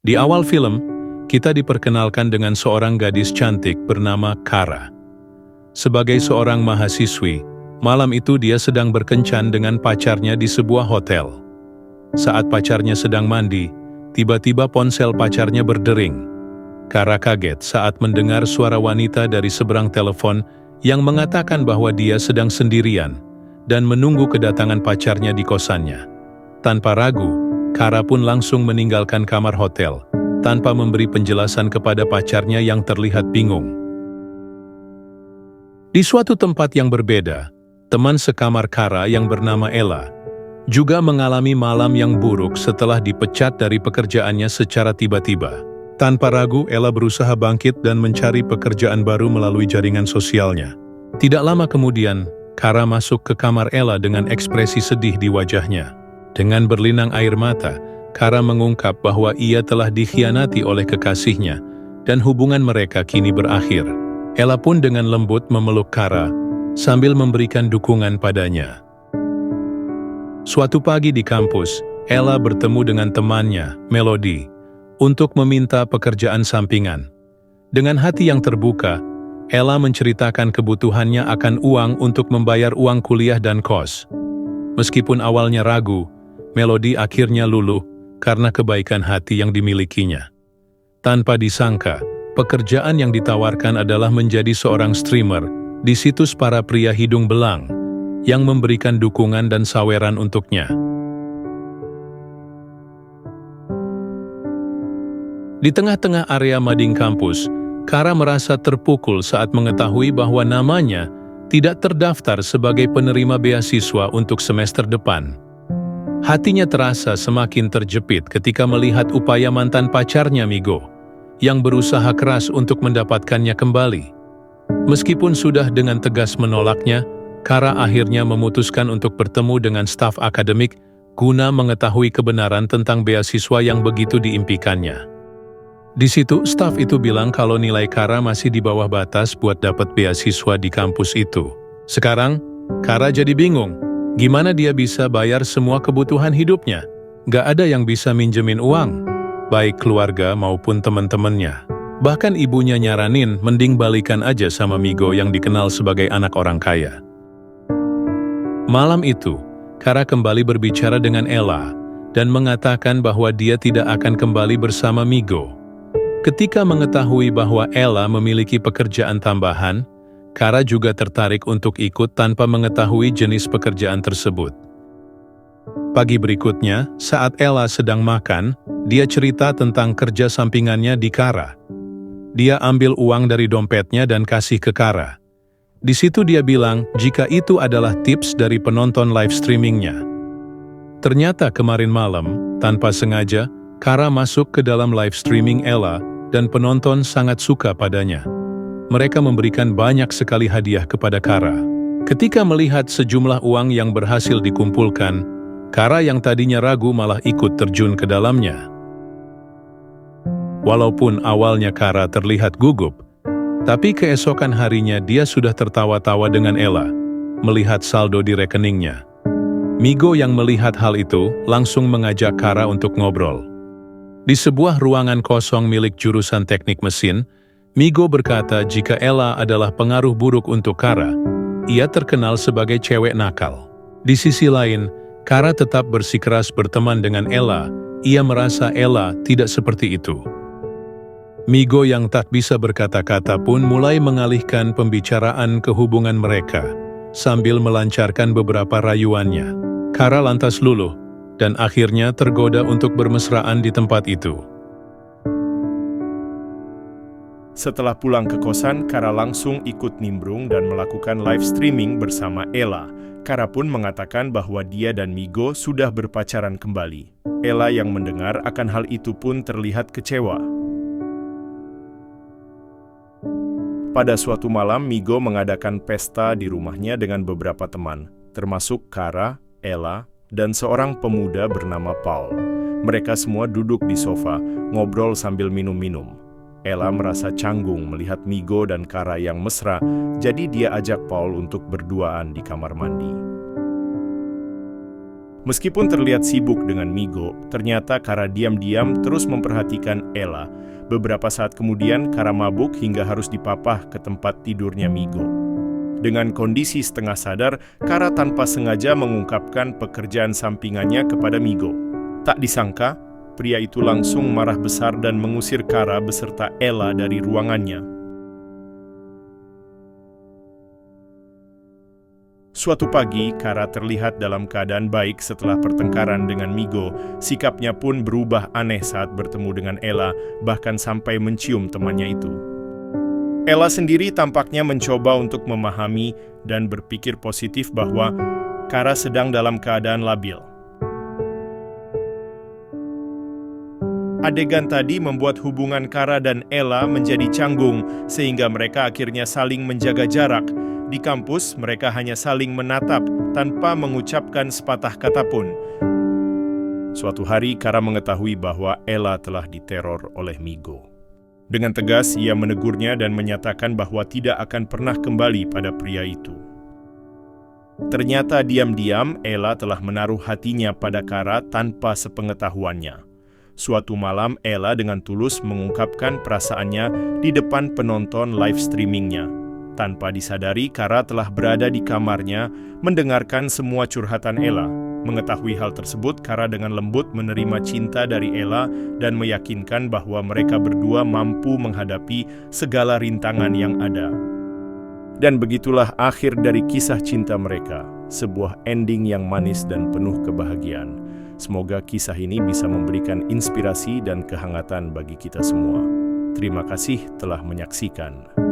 Di awal film, kita diperkenalkan dengan seorang gadis cantik bernama Kara. Sebagai seorang mahasiswi, malam itu dia sedang berkencan dengan pacarnya di sebuah hotel. Saat pacarnya sedang mandi, tiba-tiba ponsel pacarnya berdering. Kara kaget saat mendengar suara wanita dari seberang telepon yang mengatakan bahwa dia sedang sendirian dan menunggu kedatangan pacarnya di kosannya. Tanpa ragu, Kara pun langsung meninggalkan kamar hotel, tanpa memberi penjelasan kepada pacarnya yang terlihat bingung. Di suatu tempat yang berbeda, teman sekamar Kara yang bernama Ella juga mengalami malam yang buruk setelah dipecat dari pekerjaannya secara tiba-tiba. Tanpa ragu, Ella berusaha bangkit dan mencari pekerjaan baru melalui jaringan sosialnya. Tidak lama kemudian, Kara masuk ke kamar Ella dengan ekspresi sedih di wajahnya. Dengan berlinang air mata, Kara mengungkap bahwa ia telah dikhianati oleh kekasihnya, dan hubungan mereka kini berakhir. Ella pun dengan lembut memeluk Kara, sambil memberikan dukungan padanya. Suatu pagi di kampus, Ella bertemu dengan temannya, Melody, untuk meminta pekerjaan sampingan. Dengan hati yang terbuka, Ella menceritakan kebutuhannya akan uang untuk membayar uang kuliah dan kos. Meskipun awalnya ragu, Melody akhirnya luluh karena kebaikan hati yang dimilikinya. Tanpa disangka, pekerjaan yang ditawarkan adalah menjadi seorang streamer di situs para pria hidung belang yang memberikan dukungan dan saweran untuknya. Di tengah-tengah area mading kampus, Kara merasa terpukul saat mengetahui bahwa namanya tidak terdaftar sebagai penerima beasiswa untuk semester depan. Hatinya terasa semakin terjepit ketika melihat upaya mantan pacarnya Migo, yang berusaha keras untuk mendapatkannya kembali. Meskipun sudah dengan tegas menolaknya, Kara akhirnya memutuskan untuk bertemu dengan staf akademik guna mengetahui kebenaran tentang beasiswa yang begitu diimpikannya. Di situ, staf itu bilang kalau nilai Kara masih di bawah batas buat dapat beasiswa di kampus itu. Sekarang, Kara jadi bingung. Gimana dia bisa bayar semua kebutuhan hidupnya? Gak ada yang bisa minjemin uang, baik keluarga maupun teman-temannya. Bahkan ibunya nyaranin mending balikan aja sama Migo yang dikenal sebagai anak orang kaya. Malam itu, Kara kembali berbicara dengan Ella dan mengatakan bahwa dia tidak akan kembali bersama Migo. Ketika mengetahui bahwa Ella memiliki pekerjaan tambahan, Kara juga tertarik untuk ikut tanpa mengetahui jenis pekerjaan tersebut. Pagi berikutnya, saat Ella sedang makan, dia cerita tentang kerja sampingannya di Kara. Dia ambil uang dari dompetnya dan kasih ke Kara. Di situ dia bilang jika itu adalah tips dari penonton live streamingnya. Ternyata kemarin malam, tanpa sengaja, Kara masuk ke dalam live streaming Ella dan penonton sangat suka padanya. Mereka memberikan banyak sekali hadiah kepada Kara. Ketika melihat sejumlah uang yang berhasil dikumpulkan, Kara yang tadinya ragu malah ikut terjun ke dalamnya. Walaupun awalnya Kara terlihat gugup, tapi keesokan harinya dia sudah tertawa-tawa dengan Ella, melihat saldo di rekeningnya. Migo yang melihat hal itu langsung mengajak Kara untuk ngobrol. Di sebuah ruangan kosong milik jurusan teknik mesin, Migo berkata jika Ella adalah pengaruh buruk untuk Kara, ia terkenal sebagai cewek nakal. Di sisi lain, Kara tetap bersikeras berteman dengan Ella, ia merasa Ella tidak seperti itu. Migo yang tak bisa berkata-kata pun mulai mengalihkan pembicaraan ke hubungan mereka, sambil melancarkan beberapa rayuannya. Kara lantas luluh, dan akhirnya tergoda untuk bermesraan di tempat itu. Setelah pulang ke kosan, Kara langsung ikut nimbrung dan melakukan live streaming bersama Ella. Kara pun mengatakan bahwa dia dan Migo sudah berpacaran kembali. Ella yang mendengar akan hal itu pun terlihat kecewa. Pada suatu malam, Migo mengadakan pesta di rumahnya dengan beberapa teman, termasuk Kara, Ella, dan seorang pemuda bernama Paul. Mereka semua duduk di sofa, ngobrol sambil minum-minum. Ella merasa canggung melihat Migo dan Kara yang mesra, jadi dia ajak Paul untuk berduaan di kamar mandi. Meskipun terlihat sibuk dengan Migo, ternyata Kara diam-diam terus memperhatikan Ella. Beberapa saat kemudian, Kara mabuk hingga harus dipapah ke tempat tidurnya Migo. Dengan kondisi setengah sadar, Kara tanpa sengaja mengungkapkan pekerjaan sampingannya kepada Migo. Tak disangka, pria itu langsung marah besar dan mengusir Kara beserta Ella dari ruangannya. Suatu pagi, Kara terlihat dalam keadaan baik setelah pertengkaran dengan Migo. Sikapnya pun berubah aneh saat bertemu dengan Ella, bahkan sampai mencium temannya itu. Ella sendiri tampaknya mencoba untuk memahami dan berpikir positif bahwa Kara sedang dalam keadaan labil. Adegan tadi membuat hubungan Kara dan Ella menjadi canggung, sehingga mereka akhirnya saling menjaga jarak. Di kampus, mereka hanya saling menatap tanpa mengucapkan sepatah kata pun. Suatu hari, Kara mengetahui bahwa Ella telah diteror oleh Migo. Dengan tegas, ia menegurnya dan menyatakan bahwa tidak akan pernah kembali pada pria itu. Ternyata diam-diam, Ella telah menaruh hatinya pada Kara tanpa sepengetahuannya. Suatu malam, Ella dengan tulus mengungkapkan perasaannya di depan penonton live streamingnya. Tanpa disadari, Kara telah berada di kamarnya, mendengarkan semua curhatan Ella. Mengetahui hal tersebut, Kara dengan lembut menerima cinta dari Ella dan meyakinkan bahwa mereka berdua mampu menghadapi segala rintangan yang ada. Dan begitulah akhir dari kisah cinta mereka, sebuah ending yang manis dan penuh kebahagiaan. Semoga kisah ini bisa memberikan inspirasi dan kehangatan bagi kita semua. Terima kasih telah menyaksikan.